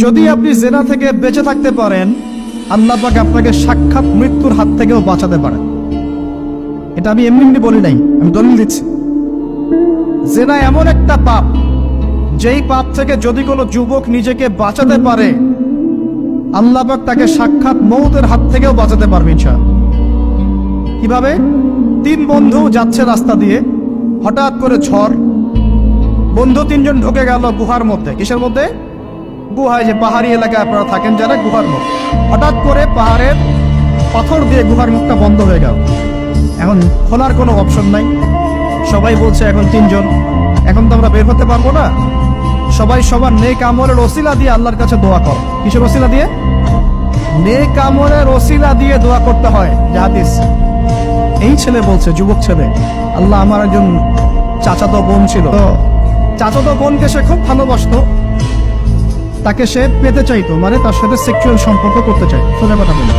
যদি আপনি জেনা থেকে বেঁচে থাকতে পারেন, আল্লাহ পাক আপনাকে সাক্ষাৎ মৃত্যুর হাত থেকেও বাঁচাতে পারেন। এটা আমি এমনি এমনি বলি নাই, আমি দলিল দিচ্ছি। জেনা এমন একটা পাপ, যেই পাপ থেকে যদি কোনো যুবক নিজেকে বাঁচাতে পারে, আল্লাহ পাক তাকে সাক্ষাৎ মৌতের হাত থেকেও বাঁচাতে পারবে ইনশাআল্লাহ। কিভাবে? 3 বন্ধু যাচ্ছে রাস্তা দিয়ে, হঠাৎ করে ঝড়, বন্ধু 3 জন ঢুকে গেল গুহার মধ্যে। কিসের মধ্যে? গুহায়, যে পাহাড়ি এলাকায় আপনারা থাকেন যারা, গুহার মুখ। হঠাৎ করে পাহাড়ের পাথর দিয়ে গুহার মুখটা বন্ধ হয়ে গেল। এখন খোলার কোনো অপশন নাই। সবাই বলছে এখন 3 জন, এখন তো আমরা বের হতে পারবো না। সবাই সবার নেক আমলের ওসিলা দিয়ে আল্লাহর কাছে দোয়া কর। কিসের ওসিলা দিয়ে? নেক আমলের ওসিলা দিয়ে দোয়া করতে হয়। যে হাদিস, এই ছেলে বলছে, যুবক ছেলে, আল্লাহ আমার একজন চাচাতো বোন ছিল, তো চাচাতো বোনকে সে খুব ভালোবাসতো, তাকে সে পেতে চাইতো, মানে তার সাথে সেক্সুয়াল সম্পর্ক করতে চাই। শুনে কথা বলে,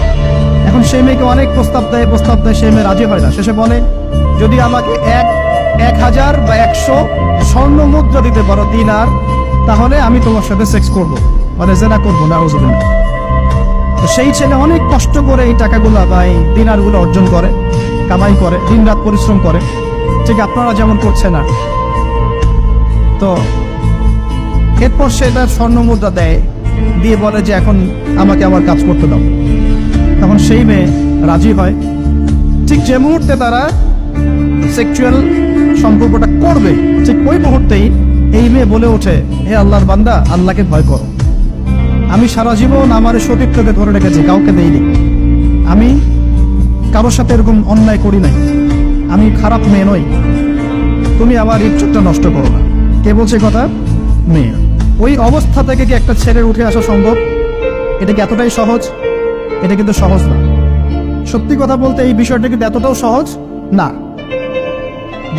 এখন সেই মেয়েকে অনেক প্রস্তাব দেয়, সেই মেয়ে রাজি হয় না। শেষে বলে, যদি আমাকে 1000 বা 100 স্বর্ণ মুদ্রা দিতে পারো, দিনার, তাহলে আমি তোমার সাথে সেক্স করব, মানে জেনা করবো না। তো সেই ছেলে অনেক কষ্ট করে এই টাকাগুলা বা এই দিনারগুলো অর্জন করে, কামাই করে, দিনরাত পরিশ্রম করে, ঠিক আপনারা যেমন করছে না। তো এরপর সে তার স্বর্ণ মুদ্রা দেয়, দিয়ে বলে যে এখন আমাকে আমার কাজ করতে দাও। তখন সেই মেয়ে রাজি হয়। ঠিক যে মুহূর্তে তারা সেক্সুয়াল সম্পর্কটা করবে, ঠিক ওই মুহূর্তেই এই মেয়ে বলে ওঠে, হে আল্লাহর বান্দা, আল্লাহকে ভয় করো। আমি সারা জীবন আমার সতীত্বকে ধরে রেখেছি, কাউকে দেইনি। আমি কারোর সাথে এরকম অন্যায় করি নাই, আমি খারাপ মেয়ে নই। তুমি আমার ইজ্জতটা নষ্ট করো না। কে বলছে কথা? মেয়ে। ওই অবস্থা থেকে কি একটা ছেলের উঠে আসা সম্ভব? এটা কি এতটাই সহজ? এটা কিন্তু সহজ না। সত্যি কথা বলতে এই বিষয়টা কিন্তু এতটাও সহজ না।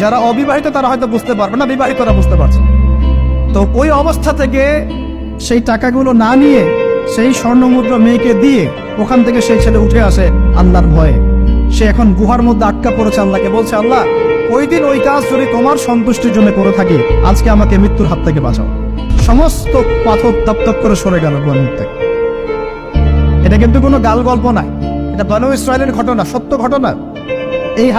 যারা অবিবাহিত তারা হয়তো বুঝতে পারবে না, বিবাহিতরা বুঝতে পারছে। তো ওই অবস্থা থেকে সেই টাকাগুলো না নিয়ে, সেই স্বর্ণ মুদ্রা মেয়েকে দিয়ে, ওখান থেকে সেই ছেলে উঠে আসে আল্লাহর ভয়ে। সে এখন গুহার মধ্যে আটকা পড়েছে, আল্লাহকে বলছে, আল্লাহ, ওই দিন ওই কাজ যদি তোমার সন্তুষ্টির জন্য করে থাকি, আজকে আমাকে মৃত্যুর হাত থেকে বাঁচাও। সমস্ত পাথর তপ করে সরে গেল গুহার মুখ থেকে। এটা কিন্তু কোনো গাল গল্প নয়, এটা বনু ইসরায়েলের ঘটনা, সত্য ঘটনা। এই